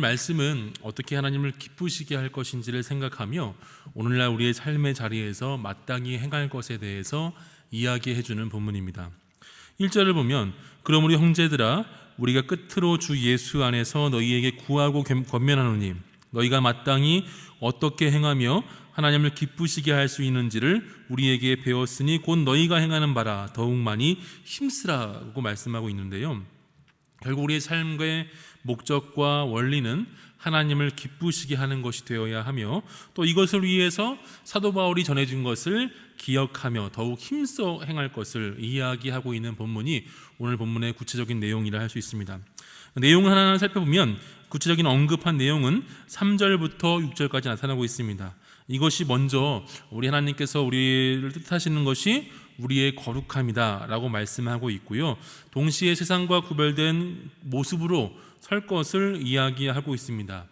말씀은 어떻게 하나님을 기쁘시게 할 것인지를 생각하며 오늘날 우리의 삶의 자리에서 마땅히 행할 것에 대해서 이야기해 주는 본문입니다. 1절을 보면 그러므로 형제들아 우리가 끝으로 주 예수 안에서 너희에게 구하고 권면하노니 너희가 마땅히 어떻게 행하며 하나님을 기쁘시게 할 수 있는지를 우리에게 배웠으니 곧 너희가 행하는 바라 더욱 많이 힘쓰라고 말씀하고 있는데요. 결국 우리의 삶의 목적과 원리는 하나님을 기쁘시게 하는 것이 되어야 하며 또 이것을 위해서 사도 바울이 전해준 것을 기억하며 더욱 힘써 행할 것을 이야기하고 있는 본문이 오늘 본문의 구체적인 내용이라 할 수 있습니다. 내용 하나하나 살펴보면 구체적인 언급한 내용은 3절부터 6절까지 나타나고 있습니다. 이것이 먼저 우리 하나님께서 우리를 뜻하시는 것이 우리의 거룩함이다 라고 말씀하고 있고요, 동시에 세상과 구별된 모습으로 설 것을 이야기하고 있습니다.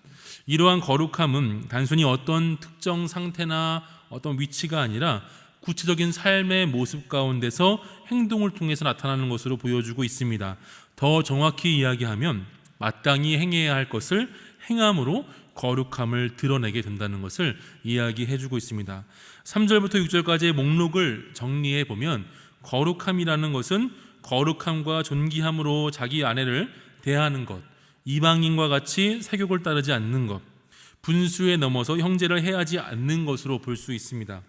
이러한 거룩함은 단순히 어떤 특정 상태나 어떤 위치가 아니라 구체적인 삶의 모습 가운데서 행동을 통해서 나타나는 것으로 보여주고 있습니다. 더 정확히 이야기하면 마땅히 행해야 할 것을 행함으로 거룩함을 드러내게 된다는 것을 이야기해주고 있습니다. 3절부터 6절까지의 목록을 정리해 보면 거룩함이라는 것은 거룩함과 존귀함으로 자기 아내를 대하는 것, 이방인과 같이 세욕을 따르지 않는 것, 분수에 넘어서 형제를 해하지 않는 것으로 볼 수 있습니다.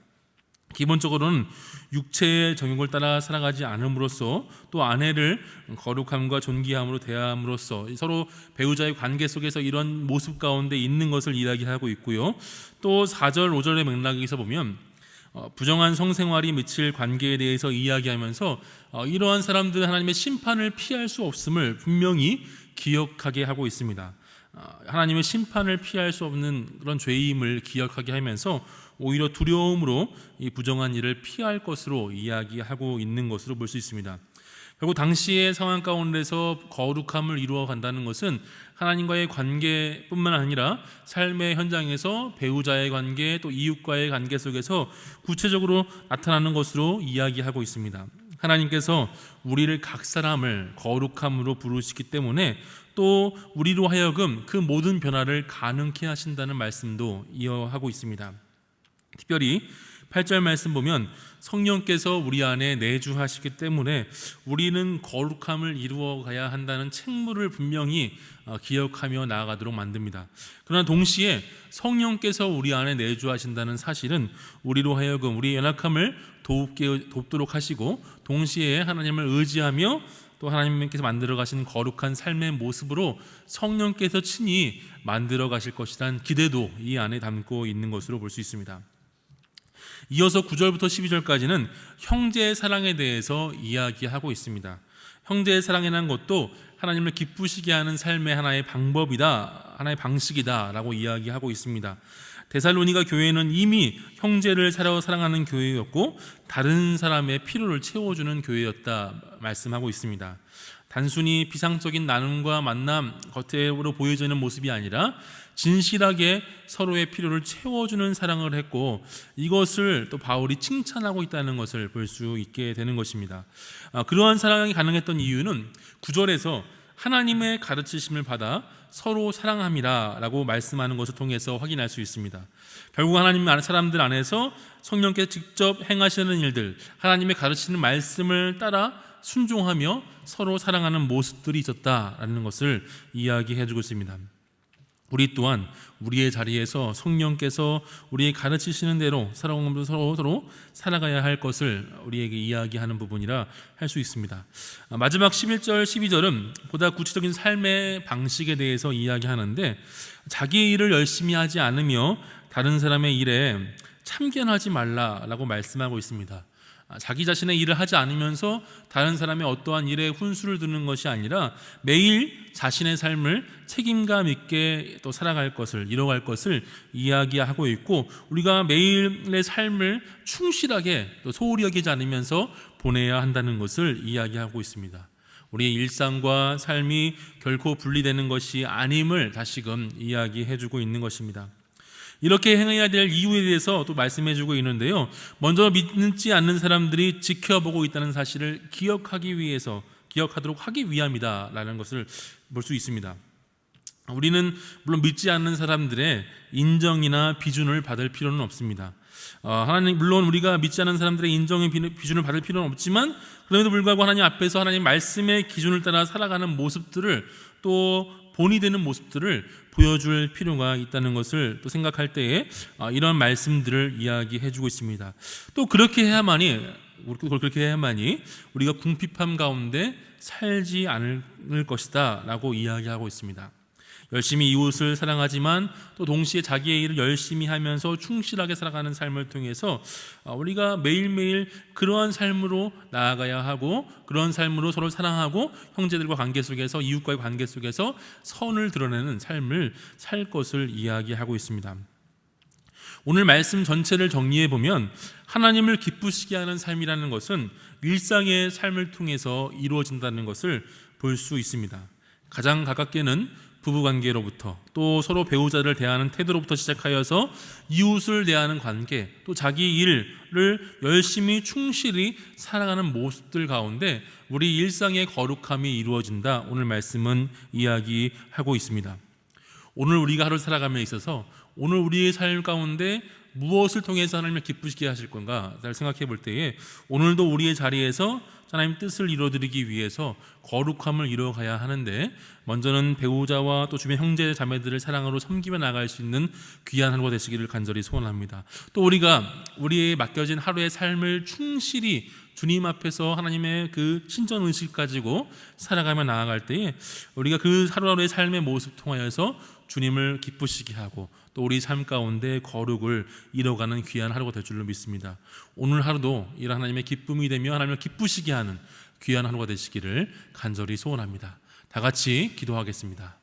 기본적으로는 육체의 정욕을 따라 살아가지 않음으로써 또 아내를 거룩함과 존귀함으로 대함으로써 서로 배우자의 관계 속에서 이런 모습 가운데 있는 것을 이야기하고 있고요, 또 4절 5절의 맥락에서 보면 부정한 성생활이 미칠 관계에 대해서 이야기하면서 이러한 사람들은 하나님의 심판을 피할 수 없음을 분명히 기억하게 하고 있습니다. 하나님의 심판을 피할 수 없는 그런 죄임을 기억하게 하면서 오히려 두려움으로 이 부정한 일을 피할 것으로 이야기하고 있는 것으로 볼 수 있습니다. 결국 당시의 상황 가운데서 거룩함을 이루어 간다는 것은 하나님과의 관계뿐만 아니라 삶의 현장에서 배우자의 관계 또 이웃과의 관계 속에서 구체적으로 나타나는 것으로 이야기하고 있습니다. 하나님께서 우리를 각 사람을 거룩함으로 부르시기 때문에 또 우리로 하여금 그 모든 변화를 가능케 하신다는 말씀도 이어하고 있습니다. 특별히 8절 말씀 보면 성령께서 우리 안에 내주하시기 때문에 우리는 거룩함을 이루어 가야 한다는 책무를 분명히 기억하며 나아가도록 만듭니다. 그러나 동시에 성령께서 우리 안에 내주하신다는 사실은 우리로 하여금 우리의 연약함을 돕도록 하시고 동시에 하나님을 의지하며 또 하나님께서 만들어 가신 거룩한 삶의 모습으로 성령께서 친히 만들어 가실 것이라는 기대도 이 안에 담고 있는 것으로 볼 수 있습니다. 이어서 9절부터 12절까지는 형제의 사랑에 대해서 이야기하고 있습니다. 형제의 사랑이라는 것도 하나님을 기쁘시게 하는 삶의 하나의 방법이다, 하나의 방식이다 라고 이야기하고 있습니다. 데살로니가 교회는 이미 형제를 사랑하는 교회였고 다른 사람의 필요를 채워주는 교회였다 말씀하고 있습니다. 단순히 비상적인 나눔과 만남, 겉으로 보여지는 모습이 아니라 진실하게 서로의 필요를 채워주는 사랑을 했고 이것을 또 바울이 칭찬하고 있다는 것을 볼 수 있게 되는 것입니다. 그러한 사랑이 가능했던 이유는 9절에서 하나님의 가르치심을 받아 서로 사랑함이라 라고 말씀하는 것을 통해서 확인할 수 있습니다. 결국 하나님 사람들 안에서 성령께서 직접 행하시는 일들, 하나님의 가르치는 말씀을 따라 순종하며 서로 사랑하는 모습들이 있었다라는 것을 이야기해주고 있습니다. 우리 또한 우리의 자리에서 성령께서 우리의 가르치시는 대로 서로 살아가야 할 것을 우리에게 이야기하는 부분이라 할 수 있습니다. 마지막 11절 12절은 보다 구체적인 삶의 방식에 대해서 이야기하는데 자기 일을 열심히 하지 않으며 다른 사람의 일에 참견하지 말라라고 말씀하고 있습니다. 자기 자신의 일을 하지 않으면서 다른 사람의 어떠한 일에 훈수를 두는 것이 아니라 매일 자신의 삶을 책임감 있게 또 살아갈 것을, 이뤄갈 것을 이야기하고 있고 우리가 매일의 삶을 충실하게 또 소홀히 여기지 않으면서 보내야 한다는 것을 이야기하고 있습니다. 우리의 일상과 삶이 결코 분리되는 것이 아님을 다시금 이야기해주고 있는 것입니다. 이렇게 행해야 될 이유에 대해서 또 말씀해주고 있는데요, 먼저 믿지 않는 사람들이 지켜보고 있다는 사실을 기억하도록 하기 위함이다라는 것을 볼 수 있습니다. 우리는 물론 믿지 않는 사람들의 인정이나 비준을 받을 필요는 없습니다. 하나님, 물론 우리가 믿지 않는 사람들의 인정의 비준을 받을 필요는 없지만, 그럼에도 불구하고 하나님 앞에서 하나님 말씀의 기준을 따라 살아가는 모습들을, 또 본이 되는 모습들을 보여줄 필요가 있다는 것을 또 생각할 때에 이런 말씀들을 이야기해주고 있습니다. 또 그렇게 해야만이 우리가 궁핍함 가운데 살지 않을 것이다 라고 이야기하고 있습니다. 열심히 이웃을 사랑하지만 또 동시에 자기의 일을 열심히 하면서 충실하게 살아가는 삶을 통해서 우리가 매일매일 그러한 삶으로 나아가야 하고, 그런 삶으로 서로 사랑하고 형제들과 관계 속에서, 이웃과의 관계 속에서 선을 드러내는 삶을 살 것을 이야기하고 있습니다. 오늘 말씀 전체를 정리해 보면 하나님을 기쁘시게 하는 삶이라는 것은 일상의 삶을 통해서 이루어진다는 것을 볼 수 있습니다. 가장 가깝게는 부부관계로부터, 또 서로 배우자를 대하는 태도로부터 시작하여서 이웃을 대하는 관계, 또 자기 일을 열심히 충실히 살아가는 모습들 가운데 우리 일상의 거룩함이 이루어진다, 오늘 말씀은 이야기하고 있습니다. 오늘 우리가 하루 살아감에 있어서 오늘 우리의 삶 가운데 무엇을 통해서 하나님을 기쁘시게 하실 건가 잘 생각해 볼 때에, 오늘도 우리의 자리에서 하나님 뜻을 이루어드리기 위해서 거룩함을 이루어가야 하는데, 먼저는 배우자와 또 주변 형제 자매들을 사랑으로 섬기며 나갈 수 있는 귀한 하루가 되시기를 간절히 소원합니다. 또 우리가 우리의 맡겨진 하루의 삶을 충실히 주님 앞에서 하나님의 그 신전 의식 가지고 살아가며 나아갈 때에 우리가 그 하루하루의 삶의 모습 통하여서 주님을 기쁘시게 하고 또 우리 삶 가운데 거룩을 이뤄가는 귀한 하루가 될 줄로 믿습니다. 오늘 하루도 이런 하나님의 기쁨이 되며 하나님을 기쁘시게 하는 귀한 하루가 되시기를 간절히 소원합니다. 다 같이 기도하겠습니다.